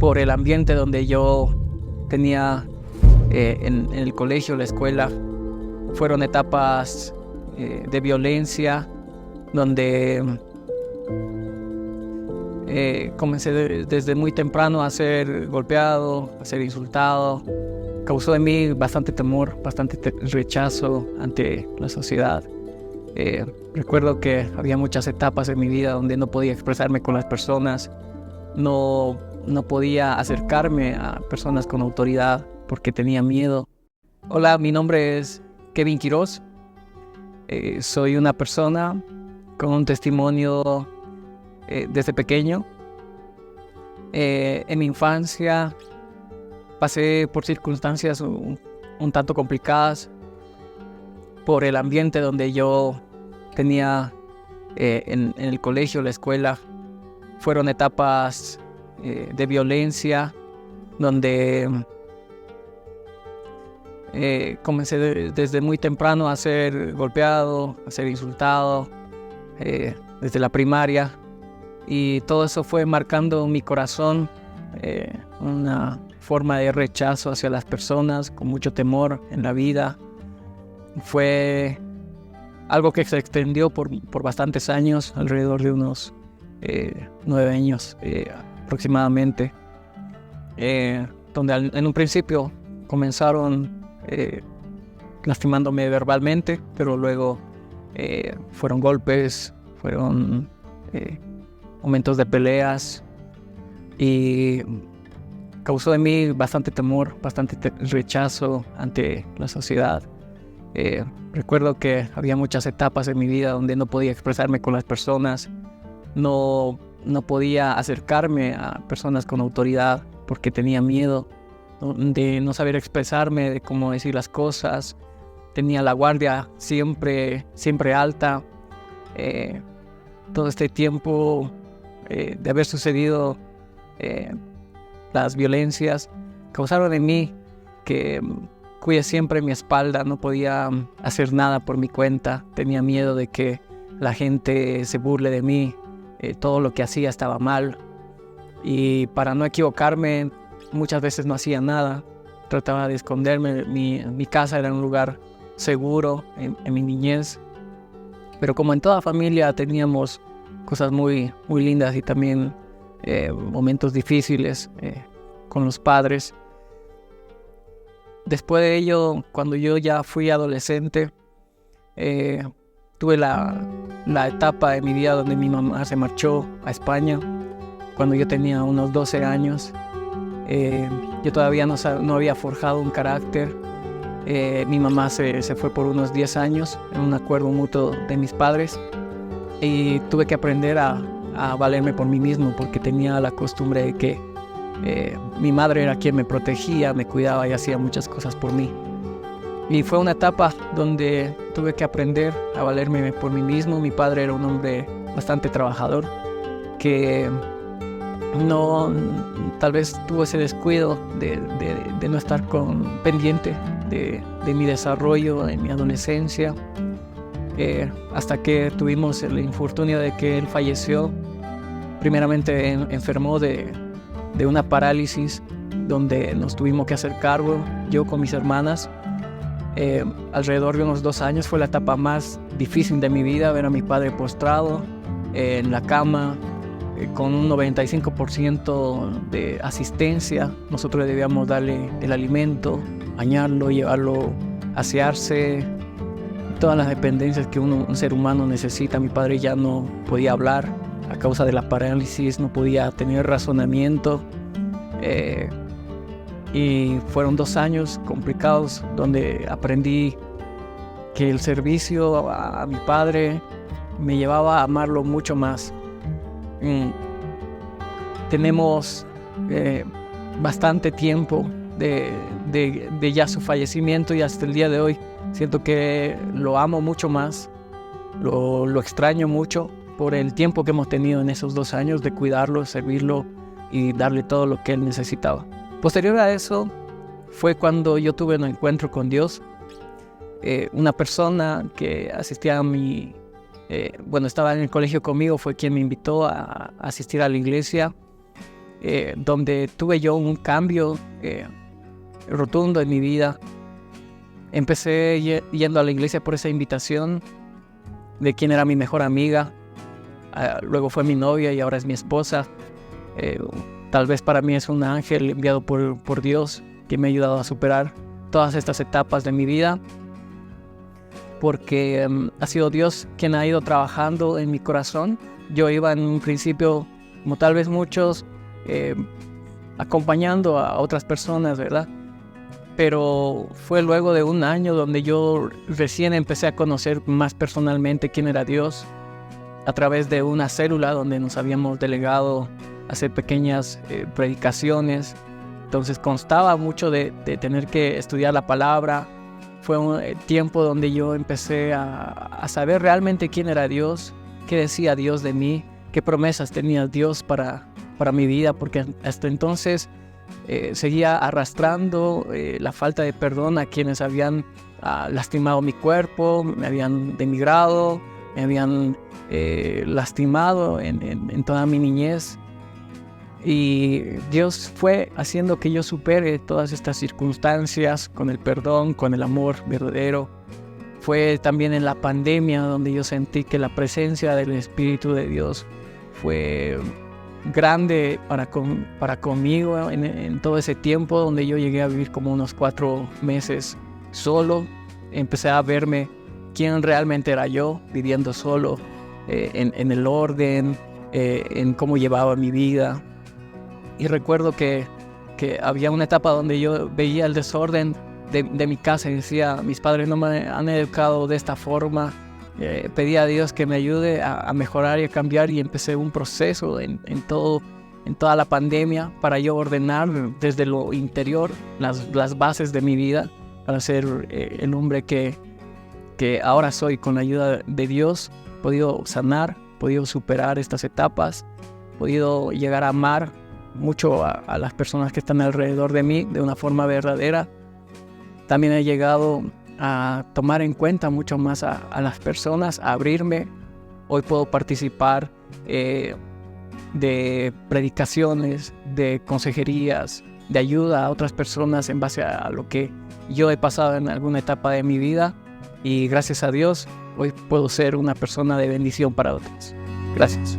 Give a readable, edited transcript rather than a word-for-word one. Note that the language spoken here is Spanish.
por el ambiente donde yo tenía en el colegio, la escuela. Fueron etapas de violencia donde comencé desde muy temprano a ser golpeado, a ser insultado. Causó en mí bastante temor, bastante rechazo ante la sociedad. Recuerdo que había muchas etapas en mi vida donde no podía expresarme con las personas, no podía acercarme a personas con autoridad porque tenía miedo. Hola, mi nombre es Kevin Quiroz. Soy una persona con un testimonio desde pequeño. En mi infancia pasé por circunstancias un tanto complicadas por el ambiente donde yo tenía en el colegio, la escuela. Fueron etapas de violencia donde comencé desde muy temprano a ser golpeado, a ser insultado, desde la primaria, y todo eso fue marcando mi corazón, una forma de rechazo hacia las personas, con mucho temor en la vida. Fue algo que se extendió por bastantes años, alrededor de unos 9 años aproximadamente, donde en un principio comenzaron lastimándome verbalmente, pero luego fueron golpes, fueron momentos de peleas, y causó en mí bastante temor, bastante rechazo ante la sociedad. Recuerdo que había muchas etapas en mi vida donde no podía expresarme con las personas, no podía acercarme a personas con autoridad porque tenía miedo de no saber expresarme, de cómo decir las cosas. Tenía la guardia siempre alta. Todo este tiempo de haber sucedido las violencias causaron en mí que cuide siempre mi espalda. No podía hacer nada por mi cuenta. Tenía miedo de que la gente se burle de mí. Todo lo que hacía estaba mal, y para no equivocarme muchas veces no hacía nada. Trataba de esconderme. Mi casa era un lugar seguro en mi niñez, pero como en toda familia teníamos cosas muy lindas y también momentos difíciles con los padres. Después de ello, cuando yo ya fui adolescente, tuve la etapa de mi vida donde mi mamá se marchó a España cuando yo tenía unos 12 años. Yo todavía no había forjado un carácter. Mi mamá se fue por unos 10 años en un acuerdo mutuo de mis padres, y tuve que aprender a valerme por mí mismo, porque tenía la costumbre de que mi madre era quien me protegía, me cuidaba y hacía muchas cosas por mí. Y fue una etapa donde tuve que aprender a valerme por mí mismo. Mi padre era un hombre bastante trabajador, que tal vez tuvo ese descuido de no estar pendiente de mi desarrollo en mi adolescencia, hasta que tuvimos el infortunio de que él falleció. Primeramente enfermó de una parálisis donde nos tuvimos que hacer cargo, yo con mis hermanas. Alrededor de unos 2 años fue la etapa más difícil de mi vida, ver a mi padre postrado en la cama, con un 95% de asistencia. Nosotros debíamos darle el alimento, bañarlo, llevarlo a asearse, todas las dependencias que un ser humano necesita. Mi padre ya no podía hablar a causa de la parálisis, no podía tener razonamiento, y fueron 2 años complicados donde aprendí que el servicio a mi padre me llevaba a amarlo mucho más. Tenemos bastante tiempo de ya su fallecimiento, y hasta el día de hoy siento que lo amo mucho más, lo extraño mucho por el tiempo que hemos tenido en esos 2 años de cuidarlo, servirlo y darle todo lo que él necesitaba. Posterior a eso fue cuando yo tuve un encuentro con Dios. Una persona que asistía a estaba en el colegio conmigo, fue quien me invitó a asistir a la iglesia. donde tuve yo un cambio rotundo en mi vida. Empecé yendo a la iglesia por esa invitación de quien era mi mejor amiga. Luego fue mi novia y ahora es mi esposa. Tal vez para mí es un ángel enviado por Dios que me ha ayudado a superar todas estas etapas de mi vida, porque ha sido Dios quien ha ido trabajando en mi corazón. Yo iba en un principio, como tal vez muchos, acompañando a otras personas, ¿verdad? Pero fue luego de un año donde yo recién empecé a conocer más personalmente quién era Dios, a través de una célula donde nos habíamos delegado a hacer pequeñas predicaciones. Entonces constaba mucho de tener que estudiar la palabra. Fue un tiempo donde yo empecé a saber realmente quién era Dios, qué decía Dios de mí, qué promesas tenía Dios para mi vida, porque hasta entonces seguía arrastrando la falta de perdón a quienes habían lastimado mi cuerpo, me habían denigrado, me habían lastimado en toda mi niñez. Y Dios fue haciendo que yo supere todas estas circunstancias con el perdón, con el amor verdadero. Fue también en la pandemia donde yo sentí que la presencia del Espíritu de Dios fue grande para conmigo en todo ese tiempo, donde yo llegué a vivir como unos 4 meses solo. Empecé a verme quién realmente era yo, viviendo solo, en el orden, en cómo llevaba mi vida. Y recuerdo que había una etapa donde yo veía el desorden de mi casa y decía, mis padres no me han educado de esta forma. Pedía a Dios que me ayude a mejorar y a cambiar, y empecé un proceso en toda la pandemia para yo ordenar desde lo interior las bases de mi vida para ser el hombre que ahora soy. Con la ayuda de Dios he podido sanar, he podido superar estas etapas, he podido llegar a amar mucho a las personas que están alrededor de mí de una forma verdadera. También he llegado a tomar en cuenta mucho más a las personas, a abrirme. Hoy puedo participar de predicaciones, de consejerías, de ayuda a otras personas en base a lo que yo he pasado en alguna etapa de mi vida, y gracias a Dios hoy puedo ser una persona de bendición para otros. Gracias.